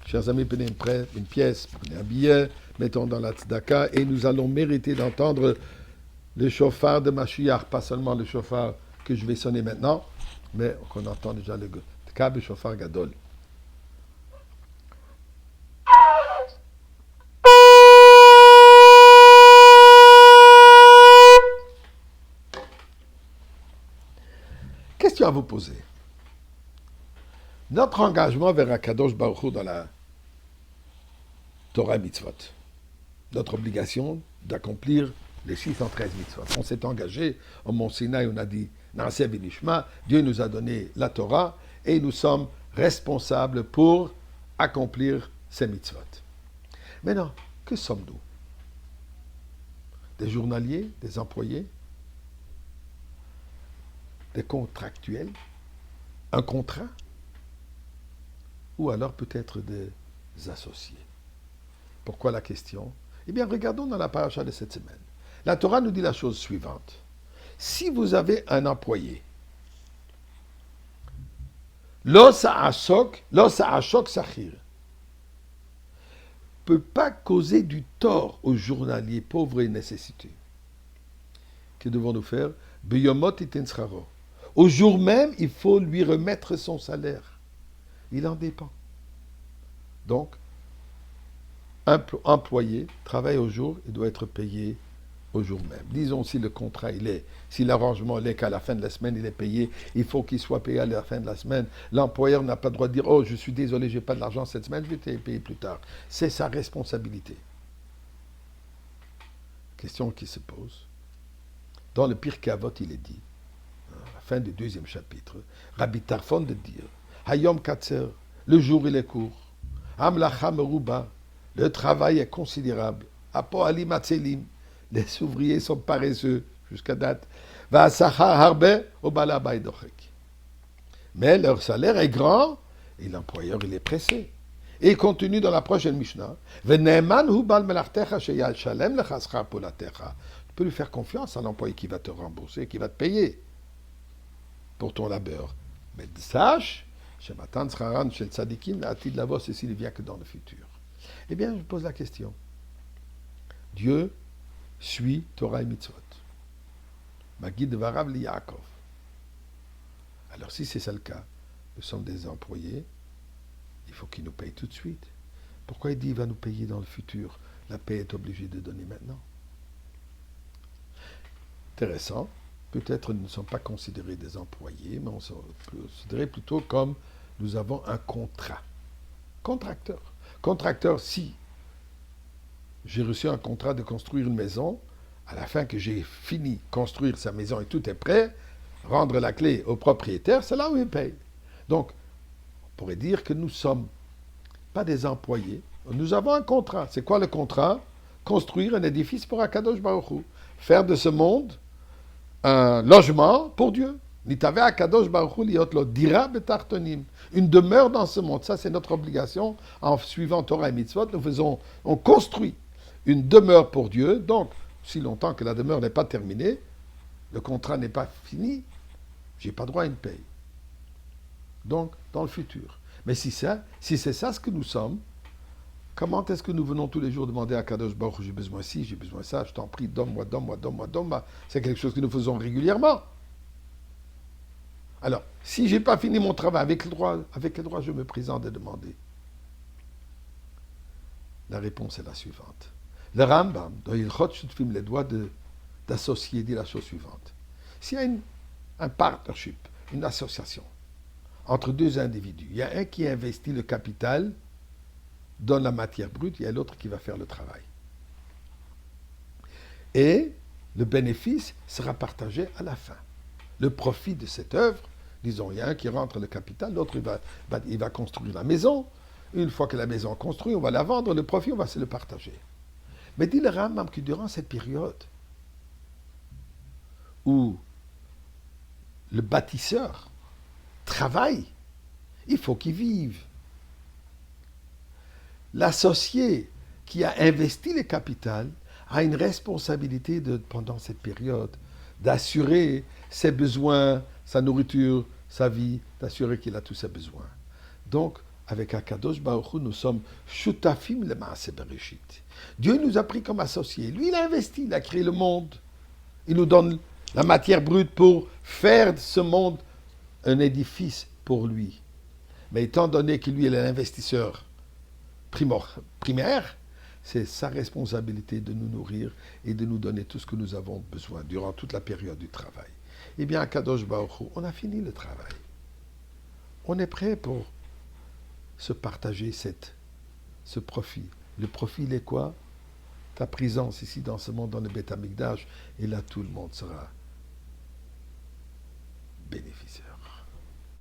Chers amis, prenez une pièce, prenez un billet, mettons dans la tzedaka et nous allons mériter d'entendre le chauffard de Mashiach, pas seulement le chauffard que je vais sonner maintenant, mais qu'on entend déjà le câble chauffard gadol. Question à vous poser. Notre engagement vers Akadosh Baruch Hu dans la Torah Mitzvot, notre obligation d'accomplir les 613 mitzvot. On s'est engagé au Mont Sinaï, on a dit Naaseh V'Nishma, Dieu nous a donné la Torah et nous sommes responsables pour accomplir ces mitzvot. Maintenant, que sommes-nous? Des journaliers, des employés, des contractuels, un contrat, ou alors peut-être des associés. Pourquoi la question? Eh bien, regardons dans la paracha de cette semaine. La Torah nous dit la chose suivante. Si vous avez un employé, l'os à ashok sachir, ne peut pas causer du tort aux journaliers pauvres et nécessités. Que devons-nous faire? Beyomot iten sraro. Au jour même, il faut lui remettre son salaire. Il en dépend. Donc, un employé travaille au jour et doit être payé au jour même. Disons si le contrat, si l'arrangement est qu'à la fin de la semaine, il est payé, il faut qu'il soit payé à la fin de la semaine. L'employeur n'a pas le droit de dire « Oh, je suis désolé, je n'ai pas de l'argent cette semaine, je vais te payer plus tard. » C'est sa responsabilité. Question qui se pose. Dans le Pirkei Avot, il est dit, à la fin du 2e chapitre, Rabbi Tarfon de dire « Hayom Katser » le jour il est court. Amlacha meruba, le travail est considérable. Apoalim atzelim, les ouvriers sont paresseux jusqu'à date. Va'asachar harbe obala baidochek. Mais leur salaire est grand et l'employeur il est pressé. Et il continue dans la prochaine Mishnah. Veneman hu bal melartecha sheyashalem lecha schar polatecha. Tu peux lui faire confiance à l'employé qui va te rembourser, qui va te payer pour ton labeur. Mais sache, c'est s'il vient que dans le futur. Eh bien, je pose la question. Dieu suit Torah et Mitzvot. Magid Varav li Yaakov. Alors, si c'est ça le cas, nous sommes des employés, il faut qu'il nous paye tout de suite. Pourquoi il dit qu'il va nous payer dans le futur? La paix est obligée de donner maintenant. Intéressant. Peut-être nous ne sommes pas considérés des employés, mais on se considérait plutôt comme nous avons un contrat. Contracteur. Contracteur, si j'ai reçu un contrat de construire une maison, à la fin que j'ai fini de construire sa maison et tout est prêt, rendre la clé au propriétaire, c'est là où il paye. Donc, on pourrait dire que nous ne sommes pas des employés. Nous avons un contrat. C'est quoi le contrat? Construire un édifice pour Akadosh Baruch Hu. Faire de ce monde un logement pour Dieu. Une demeure dans ce monde. Ça, c'est notre obligation. En suivant Torah et Mitzvot, on construit une demeure pour Dieu. Donc, si longtemps que la demeure n'est pas terminée, le contrat n'est pas fini, je n'ai pas droit à une paye. Donc, dans le futur. Mais si c'est ça ce que nous sommes, comment est-ce que nous venons tous les jours demander à Kadosh Baruch, j'ai besoin de ci, j'ai besoin de ça, je t'en prie, donne-moi. C'est quelque chose que nous faisons régulièrement. Alors, si je n'ai pas fini mon travail, avec quel droit je me présente de demander? La réponse est la suivante. Le Rambam, dans Ilchot Shutfim, les droits d'associer, dit la chose suivante. S'il y a un partnership, une association, entre deux individus, il y a un qui investit le capital, donne la matière brute, il y a l'autre qui va faire le travail. Et le bénéfice sera partagé à la fin. Le profit de cette œuvre, disons, il y a un qui rentre le capital, l'autre il va construire la maison. Une fois que la maison est construite, on va la vendre, le profit, on va se le partager. Mais dit le Rambam que durant cette période où le bâtisseur travaille, il faut qu'il vive. L'associé qui a investi le capital a une responsabilité pendant cette période d'assurer ses besoins, sa nourriture, sa vie, d'assurer qu'il a tous ses besoins. Donc, avec Akadosh Baruch Hu, nous sommes shutafim le maaseh bereshit. Dieu nous a pris comme associés. Lui, il a investi, il a créé le monde. Il nous donne la matière brute pour faire de ce monde un édifice pour lui. Mais étant donné que lui est l'investisseur primaire, c'est sa responsabilité de nous nourrir et de nous donner tout ce que nous avons besoin durant toute la période du travail. Eh bien, à Kadosh Baruch Hu, on a fini le travail. On est prêt pour se partager ce profit. Le profit, il est quoi? Ta présence ici dans ce monde, dans le Beth Amikdash, et là, tout le monde sera bénéficiaire.